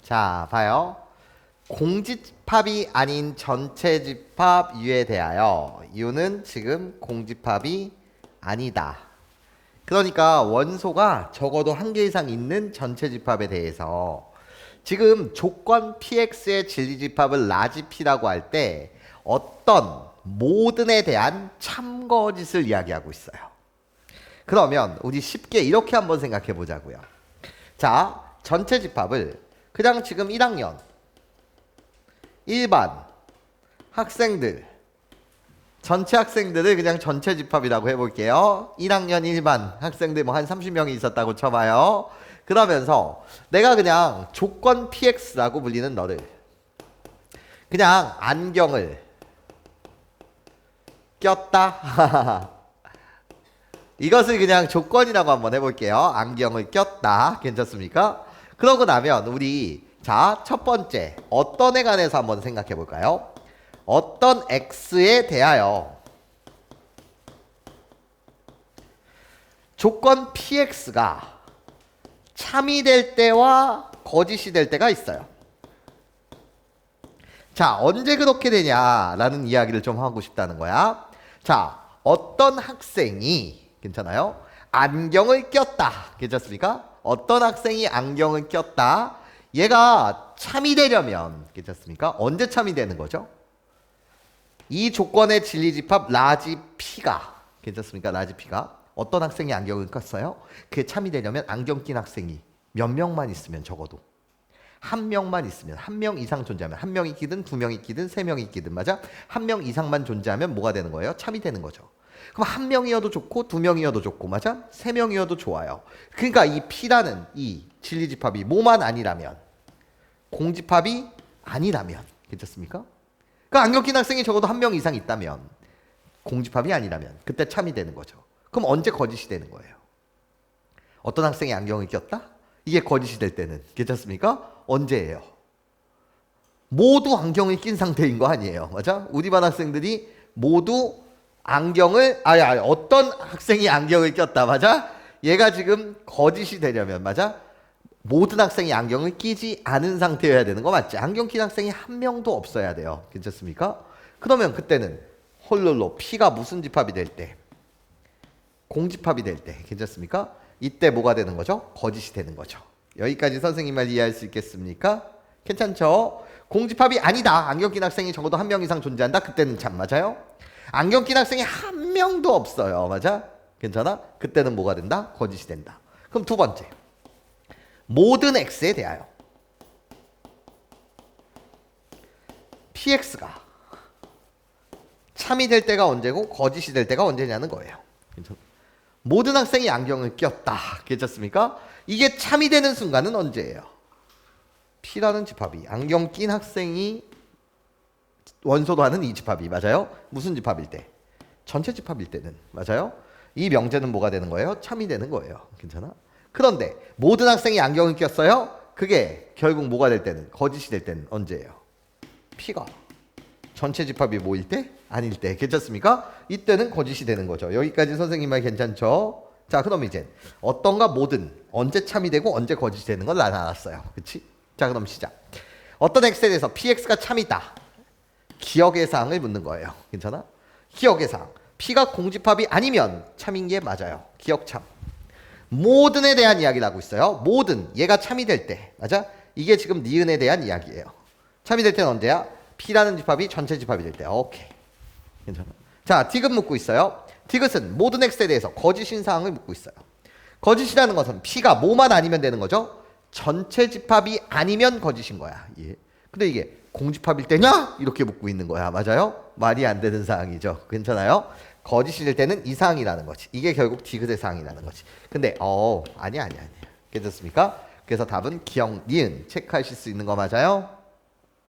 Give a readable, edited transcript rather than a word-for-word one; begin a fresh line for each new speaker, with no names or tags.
자, 봐요. 공집합이 아닌 전체 집합 U에 대하여 U는 지금 공집합이 아니다. 그러니까 원소가 적어도 한 개 이상 있는 전체 집합에 대해서 지금 조건 PX의 진리집합을 라지 P라고 할 때 어떤 모든에 대한 참거짓을 이야기하고 있어요. 그러면 우리 쉽게 이렇게 한번 생각해 보자고요. 자, 전체 집합을 그냥 지금 1학년 일반 학생들 전체 학생들을 그냥 전체 집합이라고 해볼게요. 1학년 일반 학생들 뭐 한 30명이 있었다고 쳐봐요. 그러면서 내가 그냥 조건 PX라고 불리는 너를 그냥 안경을 꼈다. 이것을 그냥 조건이라고 한번 해볼게요. 안경을 꼈다. 괜찮습니까? 그러고 나면 우리 자, 첫 번째 어떤 에 관해서 한번 생각해 볼까요? 어떤 X에 대하여 조건 PX가 참이 될 때와 거짓이 될 때가 있어요. 자, 언제 그렇게 되냐라는 이야기를 좀 하고 싶다는 거야. 자, 어떤 학생이 괜찮아요? 안경을 꼈다. 괜찮습니까? 어떤 학생이 안경을 꼈다. 얘가 참이 되려면 괜찮습니까? 언제 참이 되는 거죠? 이 조건의 진리집합 라지 P가 괜찮습니까? 라지 P가 어떤 학생이 안경을 꼈어요? 그게 참이 되려면 안경 낀 학생이 몇 명만 있으면 적어도 한 명만 있으면 한 명 이상 존재하면 한 명이 끼든 두 명이 끼든 세 명이 끼든 맞아? 한 명 이상만 존재하면 뭐가 되는 거예요? 참이 되는 거죠. 그럼 한 명이어도 좋고 두 명이어도 좋고 맞아? 세 명이어도 좋아요. 그러니까 이 P라는 이 진리집합이 뭐만 아니라면 공집합이 아니라면 괜찮습니까? 그러니까 안경 낀 학생이 적어도 한 명 이상 있다면 공집합이 아니라면 그때 참이 되는 거죠. 그럼 언제 거짓이 되는 거예요? 어떤 학생이 안경을 꼈다? 이게 거짓이 될 때는 괜찮습니까? 언제예요? 모두 안경을 낀 상태인 거 아니에요. 맞아? 우리 반 학생들이 모두 안경을 어떤 학생이 안경을 꼈다. 맞아? 얘가 지금 거짓이 되려면 맞아? 모든 학생이 안경을 끼지 않은 상태여야 되는 거 맞지? 안경 낀 학생이 한 명도 없어야 돼요. 괜찮습니까? 그러면 그때는 홀롤로 P가 무슨 집합이 될 때? 공집합이 될 때. 괜찮습니까? 이때 뭐가 되는 거죠? 거짓이 되는 거죠. 여기까지 선생님 말 이해할 수 있겠습니까? 괜찮죠? 공집합이 아니다. 안경 낀 학생이 적어도 한 명 이상 존재한다. 그때는 참 맞아요? 안경 낀 학생이 한 명도 없어요. 맞아? 괜찮아? 그때는 뭐가 된다? 거짓이 된다. 그럼 두 번째. 모든 X에 대하여 PX가 참이 될 때가 언제고 거짓이 될 때가 언제냐는 거예요. 괜찮아? 모든 학생이 안경을 꼈다. 괜찮습니까? 이게 참이 되는 순간은 언제예요? P라는 집합이 안경 낀 학생이 원소도 하는 이 집합이 맞아요? 무슨 집합일 때? 전체 집합일 때는 맞아요? 이 명제는 뭐가 되는 거예요? 참이 되는 거예요. 괜찮아? 그런데 모든 학생이 안경을 꼈어요? 그게 결국 뭐가 될 때는? 거짓이 될 때는 언제예요? P가 전체 집합이 뭐일 때? 아닐 때. 괜찮습니까? 이때는 거짓이 되는 거죠. 여기까지 선생님 말 괜찮죠? 자, 그럼 이제 어떤가 뭐든 언제 참이 되고 언제 거짓이 되는 걸 알았어요. 그치? 자, 그럼 시작. 어떤 X에 대해서 PX가 참이다. 기억의 사항을 묻는 거예요. 괜찮아? 기억의 사항. P가 공집합이 아니면 참인 게 맞아요. 기억 참. 모든에 대한 이야기를 하고 있어요. 모든. 얘가 참이 될 때. 맞아? 이게 지금 니은에 대한 이야기예요. 참이 될 때는 언제야? P라는 집합이 전체 집합이 될 때. 오케이. 괜찮아. 자, 디귿 묻고 있어요. 디귿은 모든 X에 대해서 거짓인 사항을 묻고 있어요. 거짓이라는 것은 P가 뭐만 아니면 되는 거죠? 전체 집합이 아니면 거짓인 거야. 예. 근데 이게 공집합일 때냐? 이렇게 묻고 있는 거야. 맞아요? 말이 안 되는 사항이죠. 괜찮아요? 거짓이 될 때는 이 사항이라는 거지. 이게 결국 디귿의 사항이라는 거지. 근데 아니야. 괜찮습니까? 그래서 답은 기억, 니은 체크하실 수 있는 거 맞아요?